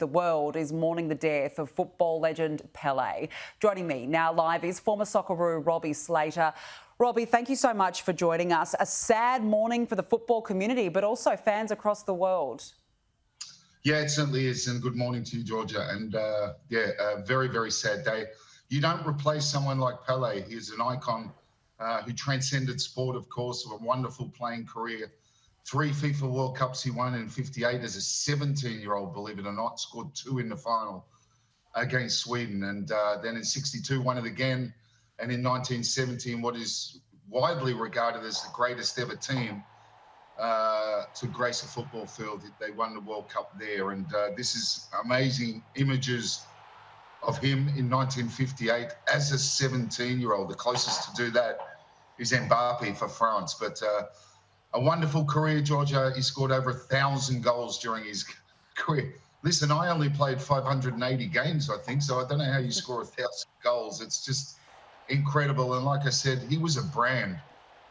The world is mourning the death of football legend Pele. Joining me now live is former Socceroo Robbie Slater. Robbie, thank you so much for joining us. A sad morning for the football community, but also fans across the world. Yeah, it certainly is. And good morning to you, Georgia. And a very, very sad day. You don't replace someone like Pele. He is an icon who transcended sport, of course, with a wonderful playing career. 3 FIFA World Cups he won in '58 as a 17-year-old, believe it or not, scored 2 in the final against Sweden. And then in '62 won it again. And in 1917, what is widely regarded as the greatest ever team to grace a football field, they won the World Cup there. And this is amazing images of him in 1958 as a 17-year-old. The closest to do that is Mbappe for France. But a wonderful career, Georgia. He scored over 1,000 goals during his career. Listen, I only played 580 games, I think, so I don't know how you score 1,000 goals. It's just incredible. And like I said, he was a brand,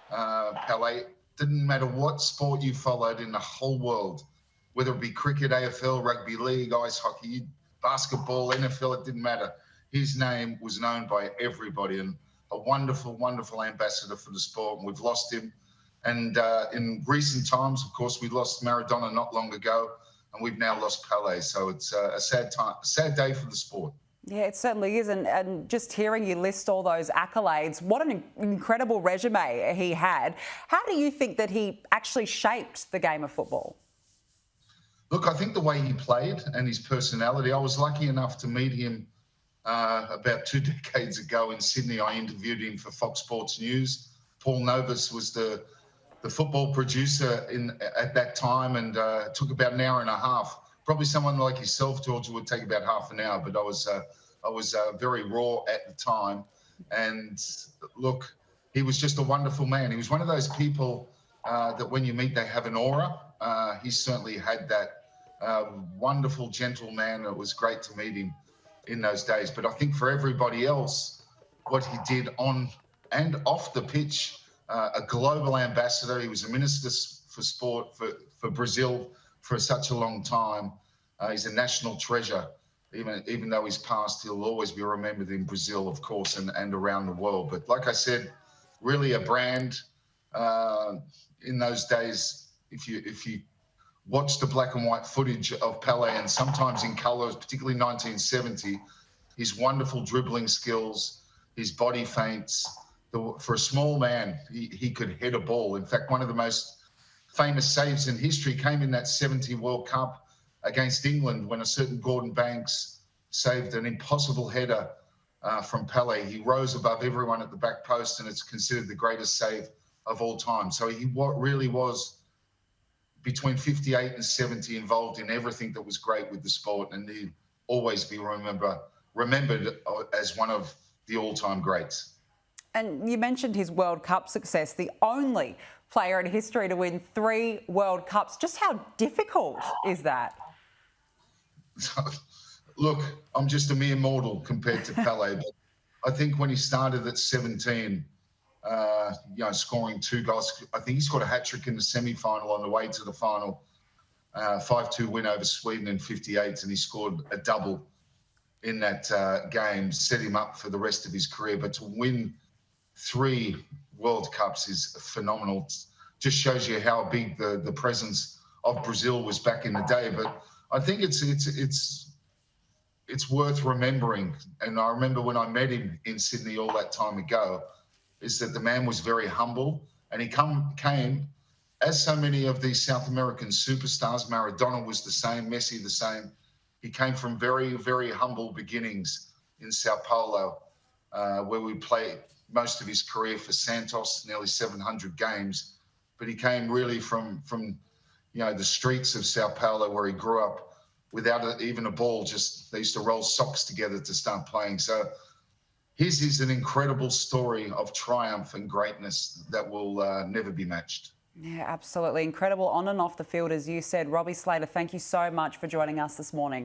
Pele. Didn't matter what sport you followed in the whole world, whether it be cricket, AFL, rugby league, ice hockey, basketball, NFL, it didn't matter. His name was known by everybody, and a wonderful, wonderful ambassador for the sport. And we've lost him. And in recent times, of course, we lost Maradona not long ago, and we've now lost Pele. So it's a sad day for the sport. Yeah, it certainly is. And just hearing you list all those accolades, what an incredible resume he had. How do you think that he actually shaped the game of football? Look, I think the way he played and his personality, I was lucky enough to meet him about 2 decades ago in Sydney. I interviewed him for Fox Sports News. Paul Novus was the football producer at that time, and it took about an hour and a half. Probably someone like yourself, Georgia, would take about half an hour, but I was very raw at the time. And look, he was just a wonderful man. He was one of those people that when you meet, they have an aura. He certainly had that wonderful, gentle man. It was great to meet him in those days. But I think for everybody else, what he did on and off the pitch, a global ambassador. He was a minister for sport for Brazil for such a long time. He's a national treasure. Even though he's passed, he'll always be remembered in Brazil, of course, and around the world. But like I said, really a brand in those days. If you watch the black and white footage of Pele, and sometimes in colours, particularly 1970, his wonderful dribbling skills, his body feints. For a small man, he could head a ball. In fact, one of the most famous saves in history came in that '70 World Cup against England when a certain Gordon Banks saved an impossible header from Pele. He rose above everyone at the back post, and it's considered the greatest save of all time. So he really was, between 58 and 70, involved in everything that was great with the sport, and he'll always be remembered as one of the all-time greats. And you mentioned his World Cup success, the only player in history to win 3 World Cups. Just how difficult is that? Look, I'm just a mere mortal compared to Pele. But I think when he started at 17, scoring 2 goals, I think he scored a hat-trick in the semi-final on the way to the final, 5-2 win over Sweden in '58, and he scored a double in that game, set him up for the rest of his career. But to win 3 World Cups is phenomenal. Just shows you how big the presence of Brazil was back in the day. But I think it's worth remembering. And I remember when I met him in Sydney all that time ago, is that the man was very humble, and he came, as so many of these South American superstars. Maradona was the same, Messi the same. He came from very, very humble beginnings in Sao Paulo, where we played most of his career for Santos, nearly 700 games. But he came really from the streets of Sao Paulo, where he grew up, without even a ball. Just they used to roll socks together to start playing. So his is an incredible story of triumph and greatness that will never be matched. Yeah, absolutely. Incredible on and off the field, as you said. Robbie Slater, thank you so much for joining us this morning.